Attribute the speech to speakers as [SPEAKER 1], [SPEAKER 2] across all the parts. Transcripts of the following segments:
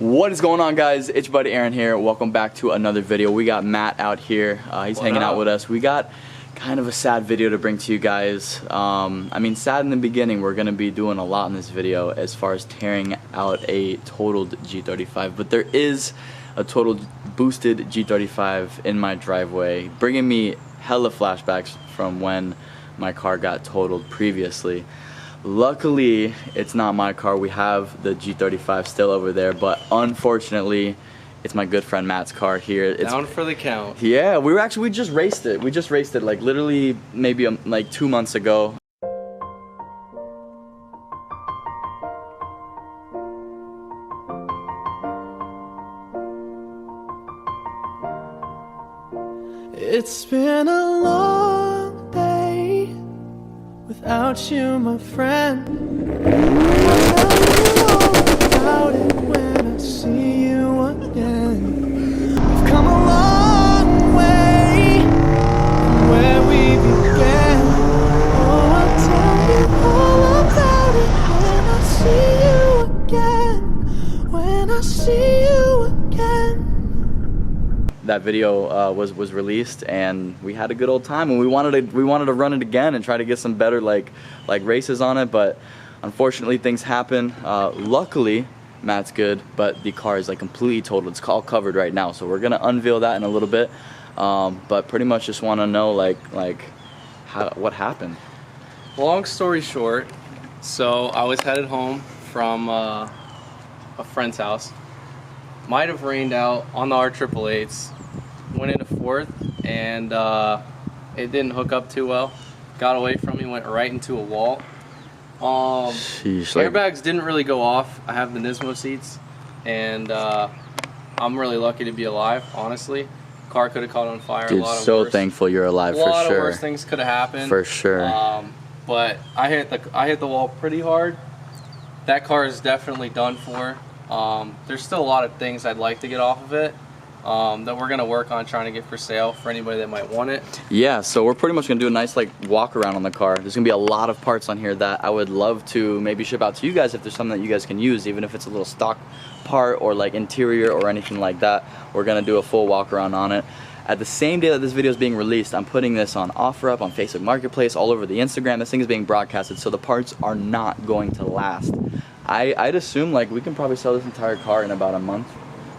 [SPEAKER 1] What is going on, guys? It's your buddy Aaron here. Welcome back to another video. We got Matt out here. He's hanging out with us. We got kind of a sad video to bring to you guys. I mean, sad in the beginning. We're going to be doing a lot in this video as far as tearing out a totaled G35, but there is a totaled boosted G35 in my driveway, bringing me hella flashbacks from when my car got totaled previously. Luckily, it's not my car. We have the G35 still over there, but unfortunately, it's my good friend Matt's car here. It's
[SPEAKER 2] down for the count.
[SPEAKER 1] Yeah, we just raced it. We just raced it like literally maybe like 2 months ago.
[SPEAKER 3] It's been a long day without you, my friend. I'll tell you all about it when I see you again. We've come a long way from where we began. Oh, I'll tell you all about it when I see you again. When I see you again.
[SPEAKER 1] That video was released, and we had a good old time, and we wanted to run it again and try to get some better like races on it, but unfortunately things happen. Luckily Matt's good, but the car is like completely totaled. It's all covered right now, so we're gonna unveil that in a little bit, but pretty much just want to know what happened.
[SPEAKER 2] Long story short, so I was headed home from a friend's house. Might have rained out on the R888s, went into fourth, and it didn't hook up too well. Got away from me, went right into a wall.
[SPEAKER 1] Sheesh,
[SPEAKER 2] airbags didn't really go off. I have the Nismo seats, and I'm really lucky to be alive, honestly. Car could have caught on fire.
[SPEAKER 1] Dude,
[SPEAKER 2] a lot of
[SPEAKER 1] so
[SPEAKER 2] worse,
[SPEAKER 1] thankful you're alive, for sure.
[SPEAKER 2] A lot of worse things could have happened.
[SPEAKER 1] For sure.
[SPEAKER 2] But I hit the wall pretty hard. That car is definitely done for. There's still a lot of things I'd like to get off of it that we're gonna work on trying to get for sale for anybody that might want it.
[SPEAKER 1] Yeah, so we're pretty much gonna do a nice walk around on the car. There's gonna be a lot of parts on here that I would love to maybe ship out to you guys if there's something that you guys can use, even if it's a little stock part or like interior or anything like that. We're gonna do a full walk around on it. At the same day that this video is being released, I'm putting this on OfferUp, on Facebook Marketplace, all over the Instagram. This thing is being broadcasted, so the parts are not going to last. I'd assume we can probably sell this entire car in about a month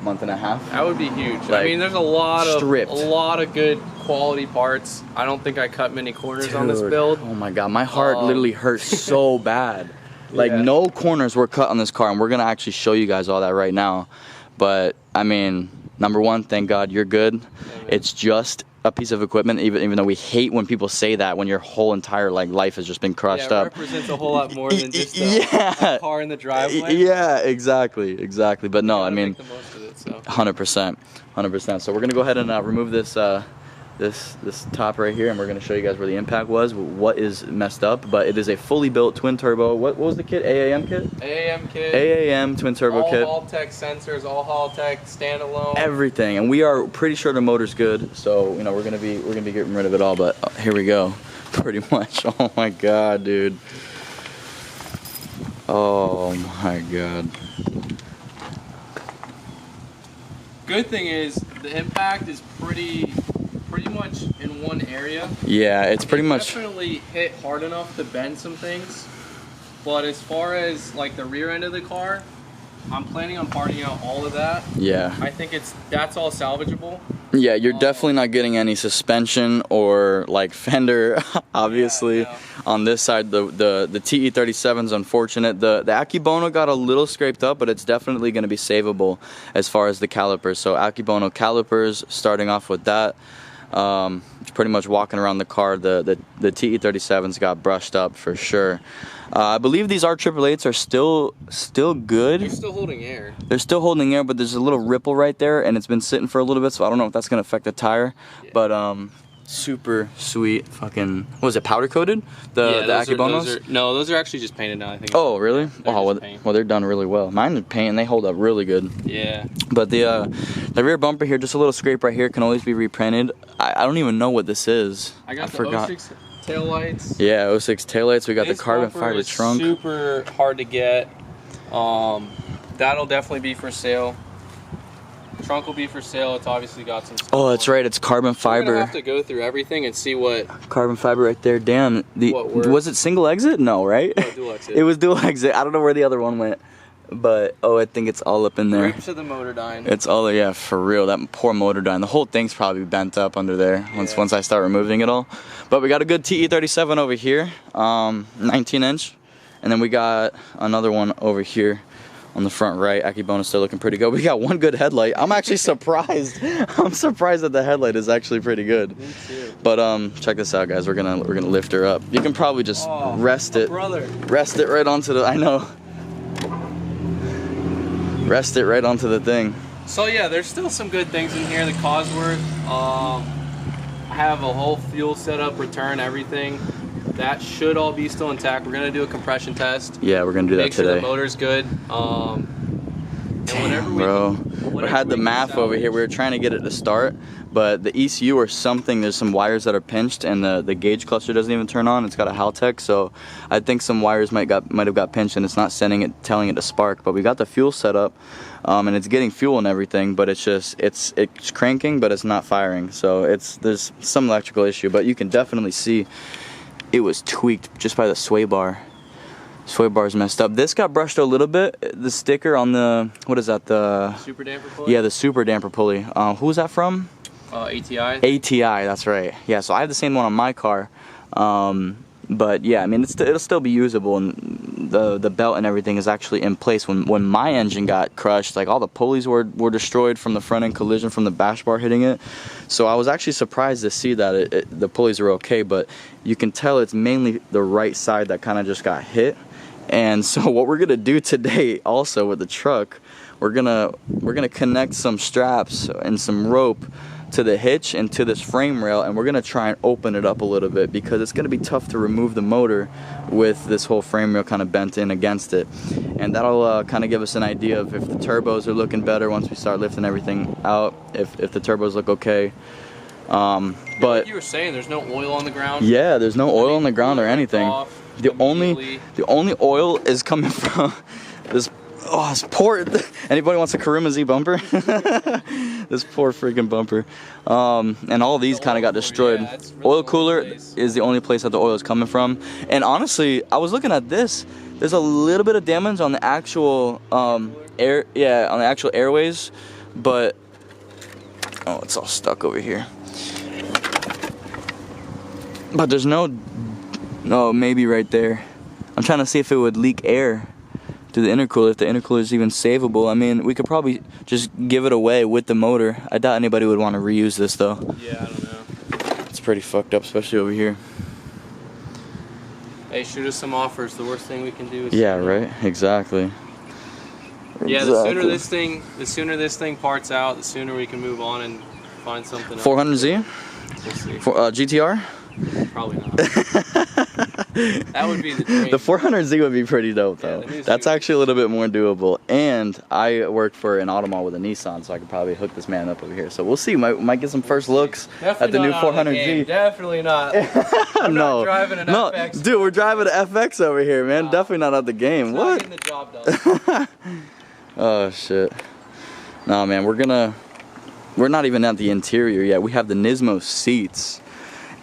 [SPEAKER 1] and a half.
[SPEAKER 2] That would be huge. I mean, there's a lot of good quality parts. I don't think I cut many corners on this build.
[SPEAKER 1] Oh my god, my heart literally hurts so bad. No corners were cut on this car, and we're gonna actually show you guys all that right now. But I mean, number one, thank God you're good. It's just a piece of equipment, even though we hate when people say that when your whole entire life has just been crushed up.
[SPEAKER 2] It represents a whole lot more than just a car in the driveway.
[SPEAKER 1] Yeah, exactly. But no, I mean,
[SPEAKER 2] make the most of it, so.
[SPEAKER 1] 100%. So we're gonna go ahead and remove this this top right here, and we're gonna show you guys where the impact was, what is messed up. But it is a fully built twin turbo. What was the kit? AAM kit?
[SPEAKER 2] AAM kit.
[SPEAKER 1] AAM twin turbo kit.
[SPEAKER 2] All Haltech sensors, all Haltech standalone.
[SPEAKER 1] Everything, and we are pretty sure the motor's good. So you know we're gonna be getting rid of it all. But here we go, pretty much. Oh my god, dude. Oh my god.
[SPEAKER 2] Good thing is the impact is pretty much in one area.
[SPEAKER 1] Yeah, it's pretty much
[SPEAKER 2] definitely hit hard enough to bend some things, but as far as the rear end of the car, I'm planning on parting out all of that.
[SPEAKER 1] Yeah, I
[SPEAKER 2] think that's all salvageable.
[SPEAKER 1] Yeah, you're definitely not getting any suspension or fender, obviously.
[SPEAKER 2] Yeah, no.
[SPEAKER 1] On this side, the TE37 is unfortunate. The Akebono got a little scraped up, but it's definitely going to be savable as far as the calipers. So Akebono calipers, starting off with that. Pretty much walking around the car, the TE37s got brushed up for sure. I believe these R888s are still good.
[SPEAKER 2] They're still holding air.
[SPEAKER 1] They're still holding air, but there's a little ripple right there, and it's been sitting for a little bit, so I don't know if that's gonna affect the tire. Yeah. But super sweet fucking, what was it, powder coated? The Akebonos?
[SPEAKER 2] No, those are actually just painted now, I think.
[SPEAKER 1] Oh, really? Oh, well, they're done really well. Mine are paint, and they hold up really good.
[SPEAKER 2] Yeah.
[SPEAKER 1] But the rear bumper here, just a little scrape right here, can always be reprinted. I don't even know what this is.
[SPEAKER 2] I forgot. 06 taillights.
[SPEAKER 1] Yeah, 06 taillights. We got the carbon fiber trunk.
[SPEAKER 2] Super hard to get. That'll definitely be for sale. Trunk will be for sale. It's obviously got some stuff.
[SPEAKER 1] Oh, that's right. It's carbon fiber.
[SPEAKER 2] We're gonna have to go through everything and see what.
[SPEAKER 1] Carbon fiber right there. Damn. Was it single exit? No, right?
[SPEAKER 2] No, dual exit.
[SPEAKER 1] It was dual exit. I don't know where the other one went, but oh, I think it's all up in there.
[SPEAKER 2] Grips of the motor dying.
[SPEAKER 1] It's all, yeah, for real. That poor motor dying. The whole thing's probably bent up under there once I start removing it all. But we got a good TE37 over here, 19-inch, and then we got another one over here on the front right. Akebono still looking pretty good. We got one good headlight. I'm actually surprised. I'm surprised that the headlight is actually pretty good.
[SPEAKER 2] Me too.
[SPEAKER 1] But check this out, guys. We're gonna lift her up. You can probably just rest it.
[SPEAKER 2] Brother.
[SPEAKER 1] Rest it right onto the. I know. Rest it right onto the thing.
[SPEAKER 2] So yeah, there's still some good things in here. The Cosworth. I have a whole fuel setup, return, everything. That should all be still intact. We're gonna do a compression test.
[SPEAKER 1] Yeah, we're gonna do that
[SPEAKER 2] Make sure
[SPEAKER 1] today.
[SPEAKER 2] the motor's good.
[SPEAKER 1] Damn, bro. We had the math over here. We were trying to get it to start, but the ECU or something, there's some wires that are pinched, and the gauge cluster doesn't even turn on. It's got a Haltech, so I think some wires might have got pinched, and it's not telling it to spark. But we got the fuel set up, and it's getting fuel and everything, but it's just it's cranking, but it's not firing. So there's some electrical issue, but you can definitely see it was tweaked just by the sway bar. Sway bar's messed up. This got brushed a little bit. The sticker on the, what is that? The
[SPEAKER 2] super damper pulley?
[SPEAKER 1] Yeah, the super damper pulley. Who was that from?
[SPEAKER 2] ATI.
[SPEAKER 1] ATI, that's right. Yeah, so I have the same one on my car. But yeah, I mean, it'll still be usable, and the belt and everything is actually in place. When my engine got crushed, like all the pulleys were destroyed from the front end collision from the bash bar hitting it. So I was actually surprised to see that the pulleys were okay, but you can tell it's mainly the right side that kind of just got hit. And so what we're gonna do today also with the truck, we're gonna connect some straps and some rope to the hitch and to this frame rail, and we're gonna try and open it up a little bit because it's gonna be tough to remove the motor with this whole frame rail kind of bent in against it. And that'll kind of give us an idea of if the turbos are looking better once we start lifting everything out, if the turbos look okay. But
[SPEAKER 2] like you were saying, there's no oil on the ground.
[SPEAKER 1] Yeah, there's no oil on the ground or anything. The only oil is coming from this poor. Anybody wants a Karuma Z bumper? This poor freaking bumper. And all these kind of got destroyed.
[SPEAKER 2] Yeah, really
[SPEAKER 1] oil cooler is the only place that the oil is coming from. And honestly, I was looking at this. There's a little bit of damage on the actual on the actual airways, but it's all stuck over here. But there's no, maybe right there. I'm trying to see if it would leak air to the intercooler, if the intercooler is even savable. I mean, we could probably just give it away with the motor. I doubt anybody would want to reuse this though.
[SPEAKER 2] Yeah, I don't know.
[SPEAKER 1] It's pretty fucked up, especially over here.
[SPEAKER 2] Hey, shoot us some offers. The worst thing we can do is.
[SPEAKER 1] Yeah, right. Exactly.
[SPEAKER 2] Yeah, the sooner this thing parts out, the sooner we can move on and find something else.
[SPEAKER 1] 400Z?
[SPEAKER 2] We'll see.
[SPEAKER 1] GTR?
[SPEAKER 2] Probably not. That would be the dream.
[SPEAKER 1] The 400Z would be pretty dope though.
[SPEAKER 2] Yeah,
[SPEAKER 1] that's actually a little bit more doable. And I work for an auto mall with a Nissan, so I could probably hook this man up over here. So we'll see. Might get some first looks at the new 400Z.
[SPEAKER 2] Definitely not. I'm not driving an FX.
[SPEAKER 1] Dude, we're driving an FX over here, man. Definitely not out the game.
[SPEAKER 2] Not
[SPEAKER 1] What?
[SPEAKER 2] getting the job done.
[SPEAKER 1] Oh shit. No, man, we're not even at the interior yet. We have the Nismo seats.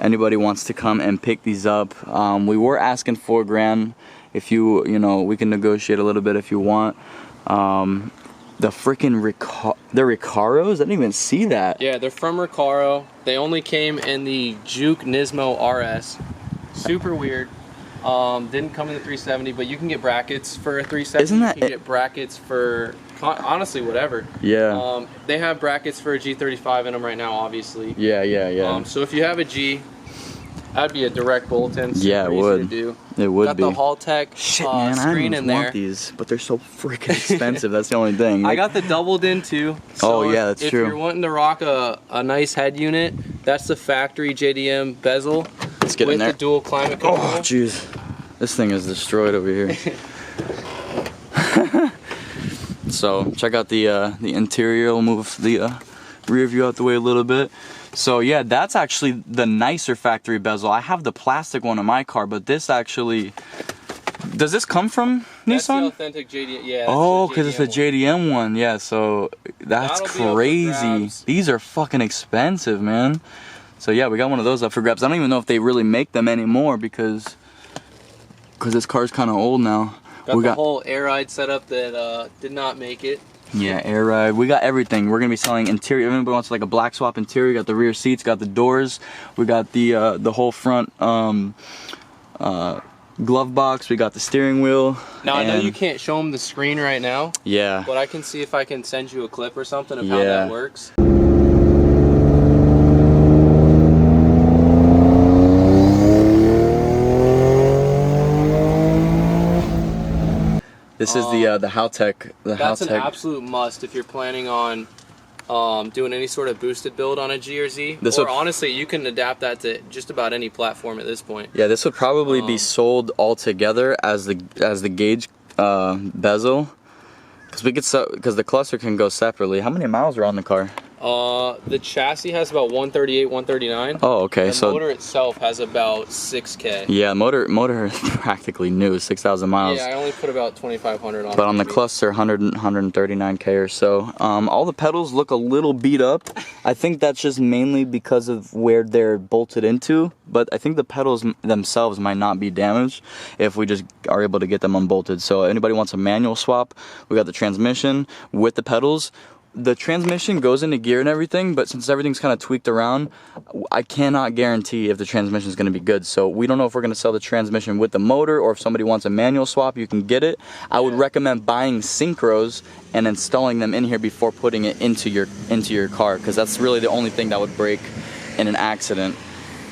[SPEAKER 1] Anybody wants to come and pick these up. We were asking $4 grand. If you we can negotiate a little bit if you want. The freaking the Recaros, I didn't even see that.
[SPEAKER 2] Yeah, they're from Recaro. They only came in the Juke Nismo RS. Super weird. Didn't come in the 370, but you can get brackets for a 370.
[SPEAKER 1] Isn't that
[SPEAKER 2] you can get brackets for honestly whatever.
[SPEAKER 1] Yeah.
[SPEAKER 2] They have brackets for a G35 in them right now, obviously.
[SPEAKER 1] Yeah.
[SPEAKER 2] So if you have a G, that'd be a direct bolt-in.
[SPEAKER 1] Yeah, it would. It would
[SPEAKER 2] got
[SPEAKER 1] be.
[SPEAKER 2] the Haltech screen in there.
[SPEAKER 1] Want these, but they're so freaking expensive. That's the only thing.
[SPEAKER 2] I got the doubled in too. So
[SPEAKER 1] yeah, that's true.
[SPEAKER 2] If you're wanting to rock a nice head unit, that's the factory JDM bezel.
[SPEAKER 1] Let's get in there.
[SPEAKER 2] With the dual climate control.
[SPEAKER 1] Oh, jeez. This thing is destroyed over here. So check out the interior. We'll move the rear view out the way a little bit. So yeah, that's actually the nicer factory bezel. I have the plastic one in my car, but this actually Does this come from
[SPEAKER 2] That's the
[SPEAKER 1] Nissan?
[SPEAKER 2] authentic JDM. Yeah. That's
[SPEAKER 1] Oh,
[SPEAKER 2] the
[SPEAKER 1] because it's a JDM one. Yeah, so that's
[SPEAKER 2] That'll be up for
[SPEAKER 1] crazy.
[SPEAKER 2] grabs.
[SPEAKER 1] These are fucking expensive, man. So yeah, we got one of those up for grabs. I don't even know if they really make them anymore because this car's kind of old now.
[SPEAKER 2] Got the whole air ride setup that did not make it.
[SPEAKER 1] Yeah, air ride. We got everything. We're gonna be selling interior. If anybody wants like a black swap interior, got the rear seats, got the doors. We got the whole front glove box. We got the steering wheel.
[SPEAKER 2] Now I know you can't show them the screen right now.
[SPEAKER 1] Yeah.
[SPEAKER 2] But I can see if I can send you a clip or something of how that works.
[SPEAKER 1] This is the Haltech.
[SPEAKER 2] That's an absolute must if you're planning on doing any sort of boosted build on a G or Z. Honestly, you can adapt that to just about any platform at this point.
[SPEAKER 1] Yeah, this would probably be sold all together as the gauge bezel, because the cluster can go separately. How many miles are on the car?
[SPEAKER 2] The chassis has about 138, 139.
[SPEAKER 1] Oh, okay.
[SPEAKER 2] The motor itself has about 6K.
[SPEAKER 1] Yeah, motor is practically new, 6,000 miles.
[SPEAKER 2] Yeah, I only put about 2,500 on it.
[SPEAKER 1] But on the cluster, 139K or so. All the pedals look a little beat up. I think that's just mainly because of where they're bolted into. But I think the pedals themselves might not be damaged if we just are able to get them unbolted. So anybody wants a manual swap, we got the transmission with the pedals. The transmission goes into gear and everything, but since everything's kind of tweaked around, I cannot guarantee if the transmission is going to be good. So we don't know if we're going to sell the transmission with the motor, or if somebody wants a manual swap, you can get it. I would recommend buying synchros and installing them in here before putting it into your car, because that's really the only thing that would break in an accident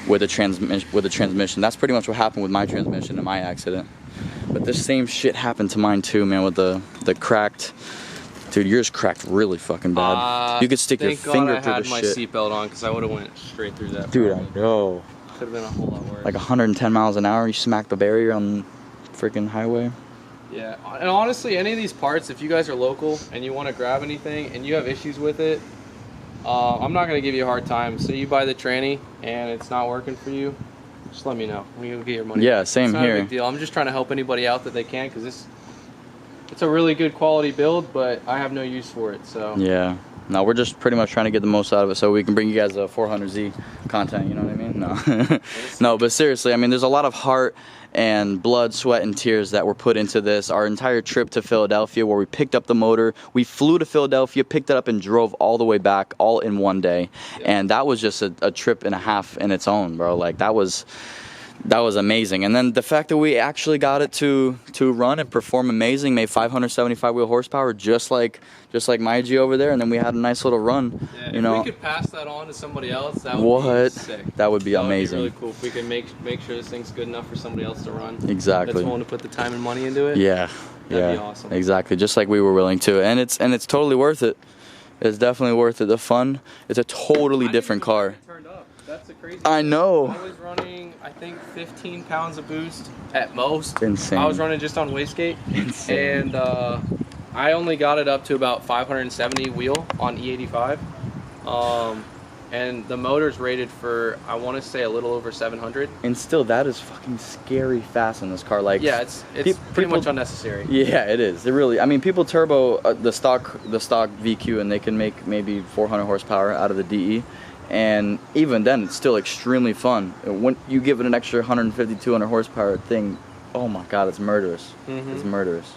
[SPEAKER 1] with a transmission. That's pretty much what happened with my transmission in my accident. But this same shit happened to mine too, man, with the cracked. Dude, yours cracked really fucking bad. You could stick your finger through the shit.
[SPEAKER 2] Thank God I had my seatbelt on, because I would have went straight through that.
[SPEAKER 1] Dude, I know.
[SPEAKER 2] Could have been a whole lot worse.
[SPEAKER 1] Like 110 miles an hour, you smack the barrier on the freaking highway.
[SPEAKER 2] Yeah, and honestly, any of these parts, if you guys are local and you want to grab anything and you have issues with it, I'm not going to give you a hard time. So you buy the tranny and it's not working for you, just let me know. We'll get your money.
[SPEAKER 1] Yeah, same here.
[SPEAKER 2] It's not a big deal. I'm just trying to help anybody out that they can, because it's a really good quality build, but I have no use for it, so.
[SPEAKER 1] Yeah. No, we're just pretty much trying to get the most out of it so we can bring you guys a 400Z content, you know what I mean? No. No, but seriously, I mean, there's a lot of heart and blood, sweat, and tears that were put into this. Our entire trip to Philadelphia, where we picked up the motor, we flew to Philadelphia, picked it up, and drove all the way back, all in one day. Yeah. And that was just a trip and a half in its own, bro. Like, that was amazing. And then the fact that we actually got it to run and perform amazing, made 575 wheel horsepower, just like my G over there, and then we had a nice little run.
[SPEAKER 2] Yeah,
[SPEAKER 1] you know,
[SPEAKER 2] if we could pass that on to somebody else, that would be sick.
[SPEAKER 1] That would be amazing.
[SPEAKER 2] That would be really cool if we can make sure this thing's good enough for somebody else to run.
[SPEAKER 1] Exactly.
[SPEAKER 2] That's willing to put the time and money into it.
[SPEAKER 1] Yeah.
[SPEAKER 2] That'd be awesome.
[SPEAKER 1] Exactly. Just like we were willing to, and it's totally worth it. It's definitely worth it. The fun. It's a totally different car.
[SPEAKER 2] That's the crazy
[SPEAKER 1] I know.
[SPEAKER 2] I was running, I think, 15 pounds of boost at most.
[SPEAKER 1] Insane.
[SPEAKER 2] I was running just on wastegate.
[SPEAKER 1] Insane.
[SPEAKER 2] And I only got it up to about 570 wheel on E85. And the motor's rated for, I want to say, a little over 700.
[SPEAKER 1] And still, that is fucking scary fast in this car. Like,
[SPEAKER 2] yeah, it's pretty much unnecessary.
[SPEAKER 1] Yeah, it is. It really. I mean, people turbo the stock VQ, and they can make maybe 400 horsepower out of the DE. And even then, it's still extremely fun. When you give it an extra 150, 200 horsepower thing, oh my God, it's murderous. Mm-hmm. It's murderous.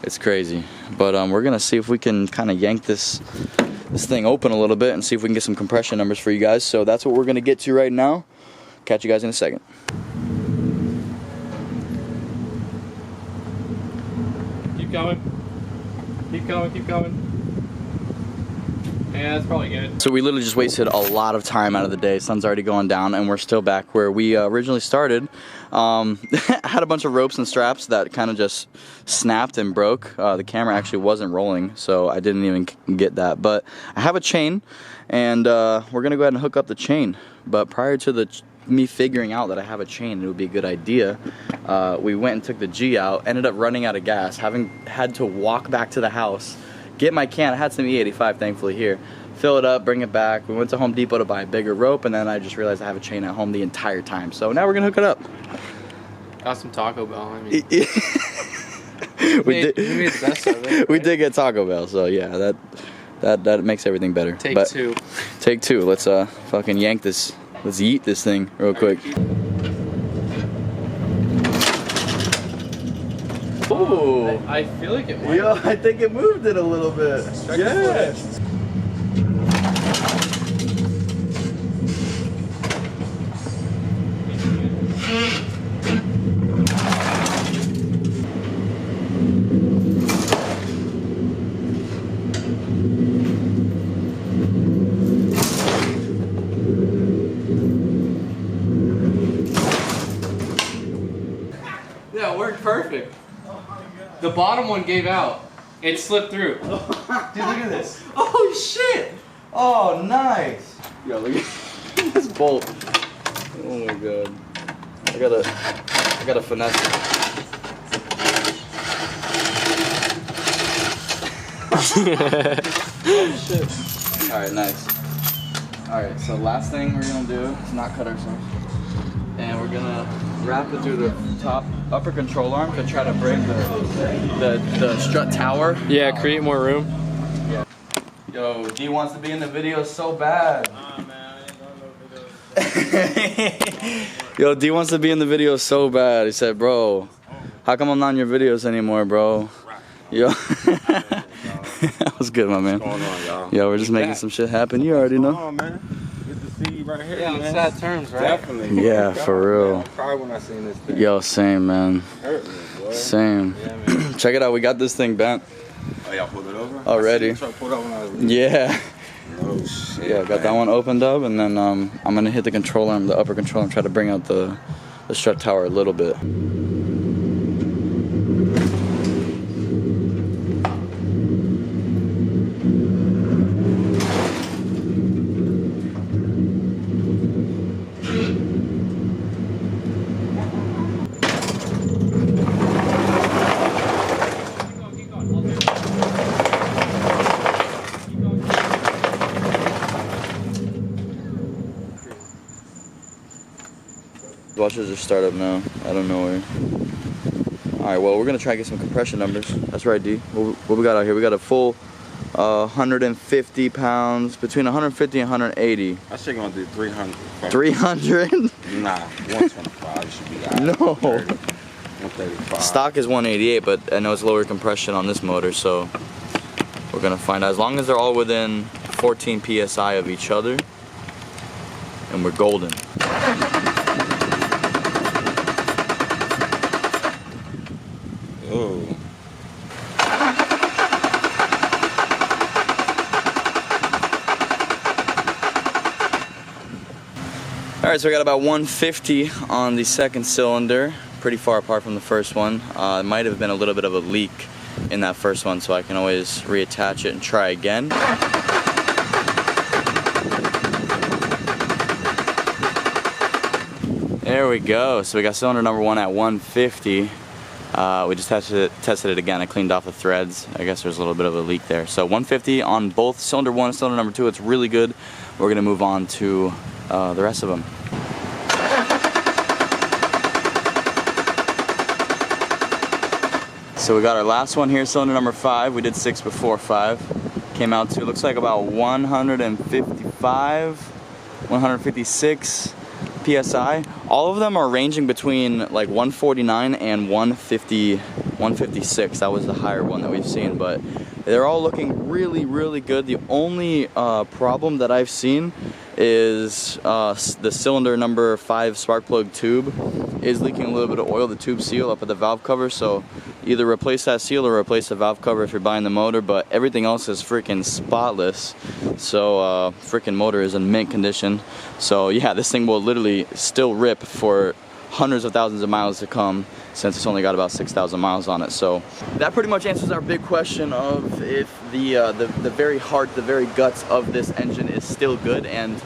[SPEAKER 1] It's crazy. But we're gonna see if we can kind of yank this thing open a little bit and see if we can get some compression numbers for you guys. So that's what we're gonna get to right now. Catch you guys in a second.
[SPEAKER 2] Keep going. Keep going. Keep going. Yeah, that's probably good.
[SPEAKER 1] So we literally just wasted a lot of time out of the day. Sun's already going down, and we're still back where we originally started. I had a bunch of ropes and straps that kind of just snapped and broke. The camera actually wasn't rolling, so I didn't even get that. But I have a chain, and we're gonna go ahead and hook up the chain. But prior to me figuring out that I have a chain, it would be a good idea. We went and took the G out, ended up running out of gas, having had to walk back to the house, get my can. I had some E85 thankfully here, fill it up, bring it back. We went to Home Depot to buy a bigger rope, and then I just realized I have a chain at home the entire time. So now we're gonna hook it up.
[SPEAKER 2] Got some Taco Bell. I mean,
[SPEAKER 1] we
[SPEAKER 2] made the best of it.
[SPEAKER 1] We
[SPEAKER 2] Right?
[SPEAKER 1] did get Taco Bell, so yeah, that makes everything better.
[SPEAKER 2] Take two.
[SPEAKER 1] Take two. Let's fucking yank this. Let's yeet this thing real quick. Ooh.
[SPEAKER 2] I feel like it might.
[SPEAKER 1] Yo, I think it moved it a little bit. Yeah.
[SPEAKER 2] Yeah, it worked perfect. The bottom one gave out. It slipped through. Dude, look at this.
[SPEAKER 1] Oh shit! Oh nice. Yo, look at this bolt. Oh my god. I gotta finesse it. Oh shit. Alright, nice. Alright, so last thing we're gonna do is not cut ourselves. And we're gonna wrap it through the top upper control arm to try to bring the strut tower.
[SPEAKER 2] Yeah, create more room.
[SPEAKER 1] Yeah. Yo, D wants to be in the video so bad.
[SPEAKER 4] Nah, man, I ain't got no videos.
[SPEAKER 1] Yo, D wants to be in the video so bad. He said, bro, how come I'm not in your videos anymore, bro? Yo. That was good, my man.
[SPEAKER 4] What's going on, y'all?
[SPEAKER 1] Yo, we're just making some shit happen. You already know.
[SPEAKER 4] Oh, man. Good to see you right here,
[SPEAKER 2] Yeah, on
[SPEAKER 4] man.
[SPEAKER 2] sad terms, right?
[SPEAKER 4] Definitely.
[SPEAKER 1] Yeah, for real.
[SPEAKER 4] Man, I cried when I seen this thing.
[SPEAKER 1] Yo, same, man.
[SPEAKER 4] Hurt me, boy.
[SPEAKER 1] Same.
[SPEAKER 4] Yeah, man.
[SPEAKER 1] Check it out. We got this thing bent.
[SPEAKER 4] Oh, y'all pulled it over?
[SPEAKER 1] Already.
[SPEAKER 4] I seen the truck pulled up when I was leaving.
[SPEAKER 1] Yeah.
[SPEAKER 4] Oh, shit.
[SPEAKER 1] Yeah, got that one opened up, and then I'm gonna hit the control arm, the upper control arm, try to bring out the strut tower a little bit. Watches just start up now. I don't know where. Alright, well, we're gonna try to get some compression numbers. That's right, D. What we got out here? We got a full 150 pounds, between 150 and 180.
[SPEAKER 4] I should gonna do 300.
[SPEAKER 1] 300?
[SPEAKER 4] Nah, 125 should be out.
[SPEAKER 1] No.
[SPEAKER 4] 135.
[SPEAKER 1] Stock is 188, but I know it's lower compression on this motor, so we're gonna find out. As long as they're all within 14 psi of each other, and we're golden.
[SPEAKER 4] Oh.
[SPEAKER 1] Alright, so we got about 150 on the second cylinder, pretty far apart from the first one. It might have been a little bit of a leak in that first one, so I can always reattach it and try again. There we go. So we got cylinder number one at 150. We just tested it again. I cleaned off the threads. I guess there's a little bit of a leak there. So 150 on both cylinder one and cylinder number two. It's really good. We're gonna move on to the rest of them. So we got our last one here, cylinder number 5. We did 6 before 5. Came out to, looks like about 155, 156 PSI. All of them are ranging between like 149 and 150, 156. That was the higher one that we've seen, but they're all looking really, really good. The only problem that I've seen is the cylinder number 5 spark plug tube is leaking a little bit of oil, the tube seal up at the valve cover, so either replace that seal or replace the valve cover if you're buying the motor, but everything else is freaking spotless. So freaking motor is in mint condition. So yeah, this thing will literally still rip for hundreds of thousands of miles to come, since it's only got about 6,000 miles on it. So that pretty much answers our big question of if the very heart, the very guts of this engine is still good, and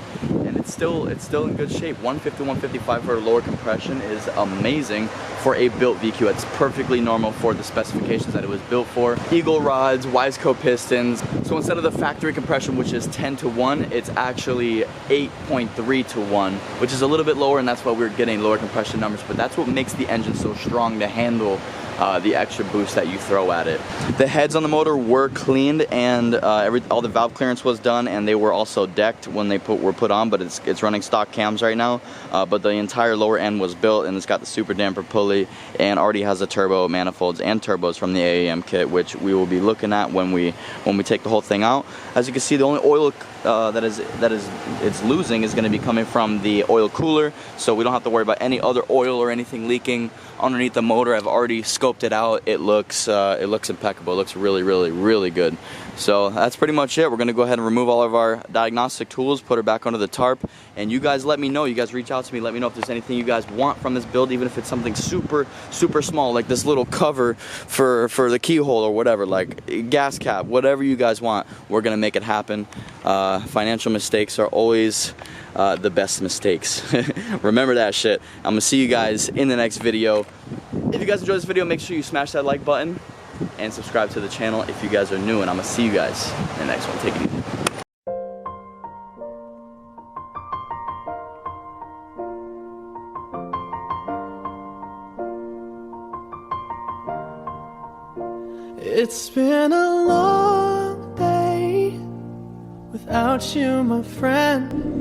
[SPEAKER 1] it's still in good shape. 150, 155 for lower compression is amazing for a built VQ. It's perfectly normal for the specifications that it was built for. Eagle rods, Wiseco pistons. So instead of the factory compression, which is 10-to-1, it's actually 8.3-to-1, which is a little bit lower, and that's why we're getting lower compression numbers. But that's what makes the engine so strong to handle the extra boost that you throw at it. The heads on the motor were cleaned, and all the valve clearance was done, and they were also decked when they were put on, but it's running stock cams right now. But the entire lower end was built, and it's got the super damper pulley, and already has the turbo manifolds and turbos from the AAM kit, which we will be looking at when we take the whole thing out. As you can see, the only oil that it's losing is going to be coming from the oil cooler, so we don't have to worry about any other oil or anything leaking underneath the motor. I've already scoped it out. It looks impeccable. It looks really good. So that's pretty much it. We're going to go ahead and remove all of our diagnostic tools, put her back under the tarp, and you guys let me know. You guys reach out to me, let me know if there's anything you guys want from this build, even if it's something super small, like this little cover for the keyhole or whatever, like gas cap, whatever you guys want, we're going to make it happen. Financial mistakes are always the best mistakes. Remember that shit. I'm gonna see you guys in the next video. If you guys enjoyed this video, make sure you smash that like button and subscribe to the channel if you guys are new, and I'm gonna see you guys in the next one. Take it easy.
[SPEAKER 3] It's been a long day without you, my friend.